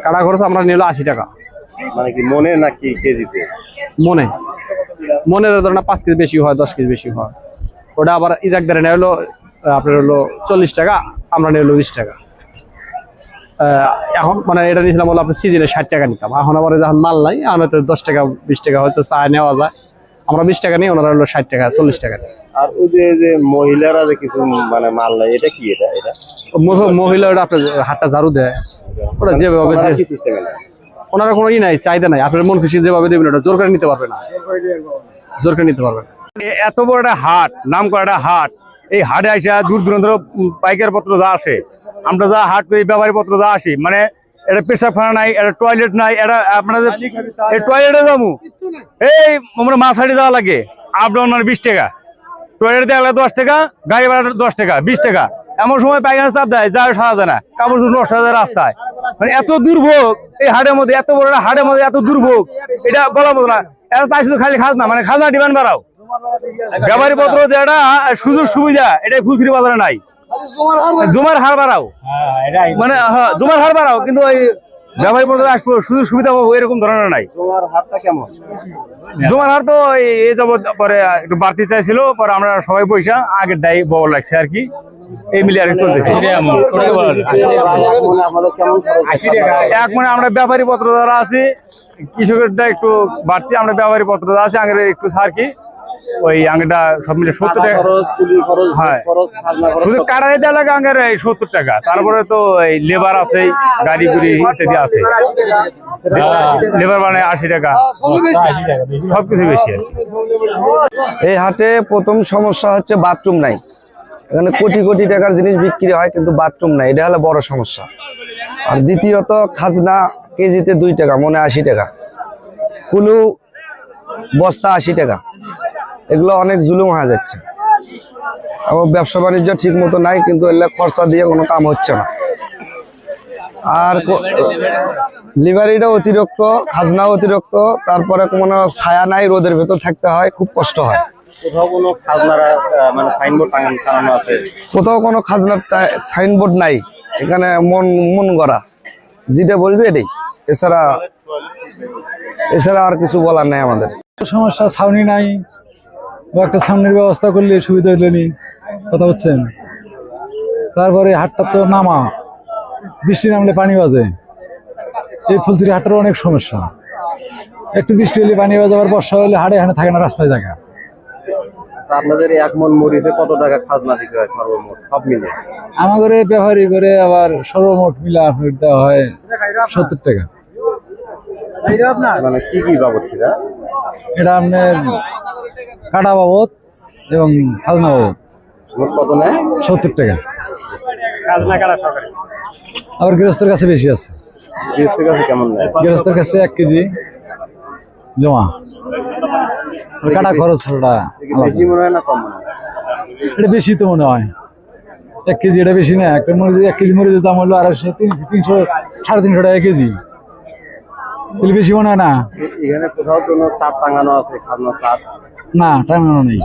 কাটা খরচ আমরা নিল 80 টাকা। মানে কি মনে নাকি কেজিতে? মনে মনের ধরেন 5 কেজি বেশি হয়, 10 কেজি বেশি হয়, ওটা আবার ইজাক দারে নেওয়া হলো আপনার হলো 40 টাকা, আমরা নিয়ে হলো 20 টাকা। এখন মানে এটা নিয়েছিলাম বলে আপনার সিজনে 60 টাকা নিতাম, এখন আবার যখন মাল নাই এখন হয়তো 10 টাকা 20 টাকা হয়তো চা নেওয়া যায়, আমরা 20 টাকা নিই, ওনারা হলো 60 টাকা 40 টাকা। আর ওই যে মহিলারা যে কিছু মানে মাল নাই, এটা কি? এটা মহিলা ওটা আপনার হাতটা ঝাড়ু দেয়, ওটা যেভাবে কি সিস্টেমে না, ওনারা কোনো নাই, চাহিদা নাই, আপনার মন খুশি যেভাবে দেবেন ওটা জোর করে নিতে পারবে না, জোর করে নিতে পারবে না। এত বড় একটা হাট, নাম করা একটা হাট, এই হাটে আসা দূর দূরান্ত পাইকার পত্র যা আসে, আমরা যা হাট করি ব্যাপারী পত্র যা আসি, মানে এটা পেশাবখানা নাই, এটা টয়লেট নাই, এটা আপনাদের এই টয়লেটে যাবো, এই আমরা মাছ হাটে যাওয়া লাগে, আপ ডাউন 20 টাকা, টয়লেট দেওয়া লাগে 10 টাকা, গাড়ি ভাড়া 10 টাকা 20 টাকা, এমন সময় পাইকারি চাপ দেয় যা সারা যায় না, কাপড় নষ্ট হয়ে যায় রাস্তায়। মানে এত দুর্ভোগ এই হাটের মধ্যে, এত বড় হাটের মধ্যে এত দুর্ভোগ, এটা বলার মতো না। এটা তাই শুধু খালি খাজনা, মানে খাজনা ডিমান্ড বাড়াও, ব্যাপারী পত্র যেটা সুযোগ সুবিধা এটাই ফুলছড়ি বাজারে নাই, জমার হার বাড়াও, মানে জমার হার বাড়াও, কিন্তু ওই ব্যাপারী পত্র আসবো সুযোগ সুবিধা পাবো এরকম ধরনের নাই। তোমার হাটটা কেমন? জমার হার তো এই যাবত পরে একটু বাড়তি চাইছিল, পরে আমরা সবাই পয়সা আগের দায়ী বড় লাগছে আর কি, এই মিলে আর চলতেছে। এক মানে আমরা ব্যাপারী পত্র যারা আছে, কৃষকেরটা একটু বাড়তি, আমরা ব্যাপারী পত্র যারা আছে আগের একটু ছাড় কি, ওই আঙ্গেটা সব মিলে 70 টাকা, হ্যাঁ শুধু কাটাই দেওয়া লাগে আঙ্গের 70 টাকা, তারপরে তো এই লেবার আছে, গাড়ি গুড়ি ইত্যাদি আছে, লেবার মানে 80 টাকা, সবকিছু বেশি। এই হাটে প্রথম সমস্যা হচ্ছে বাথরুম নাই, এখানে কোটি কোটি টাকার জিনিস বিক্রি হয় কিন্তু বাথরুম নাই, এটা হলো বড় সমস্যা। আর দ্বিতীয়ত খাজনা কেজিতে 2 টাকা, মনে 80 টাকা, কুলু বস্তা 80 টাকা, এগুলো অনেক জুলুম হয়ে যাচ্ছে। আমার ব্যবসা বাণিজ্য ঠিক মতো নাই, কিন্তু এগুলো খরচা দিয়ে কোনো কাম হচ্ছে না। আর লিভারিটা অতিরিক্ত, খাজনা অতিরিক্ত, তারপরে কোনো ছায়া নাই, রোদের ভেতর থাকতে হয়, খুব কষ্ট হয়। কোথাও কোনো খাজনার মানে সাইনবোর্ড টাঙানো আছে? কোথাও কোনো খাজনার সাইনবোর্ড নাই, এখানে মন গড়া যেটা বলবে এটাই, এছাড়া আর কিছু বলার নাই আমাদের। সমস্যা ছাউনি নাই, বা একটা ছাউনির ব্যবস্থা করলে সুবিধা হইল নি, কথা বলছেন। তারপরে হাটটা তো নামা, বৃষ্টি নামলে পানি বাজে, এই ফুলচুরি হাটটার অনেক সমস্যা, একটু বৃষ্টি হলে পানি বাজে, আবার বর্ষা হলে হাটে এখানে থাকে না, রাস্তায় জায়গা। আপনাদের এক মন মরিচে কত টাকা খাজনা দিতে হয় সর্বমোট সব মিলে? আমাদের ব্যবহারী করে আবার সর্বমোট মিলে আপনার দেওয়া হয় 70 টাকা। মানে কি কি বাবদ সেটা? এটা আপনার কাটা বাবদ এবং খাজনা বাবদ কত নেয়? 70 টাকা। খাজনা কাটা সরকারি, আবার গৃহস্থের কাছে বেশি আছে, গৃহস্থের কাছে কেমন নেয়? গৃহস্থের কাছে 1 কেজি জমা, কাটা খরচ বেশি মনে হয় না কম মনে হয়? এটা বেশি তো মনে হয়, 1 কেজি এটা বেশি না, একটা মরিচ 1 কেজি মরিচের দাম হলো 250 300 350 টাকা কেজি, তাহলে বেশি মনে হয় না? এখানে কোথাও কোনো চাপ টাঙানো আছে, খাজনা চাপ? না, টাঙানো নেই।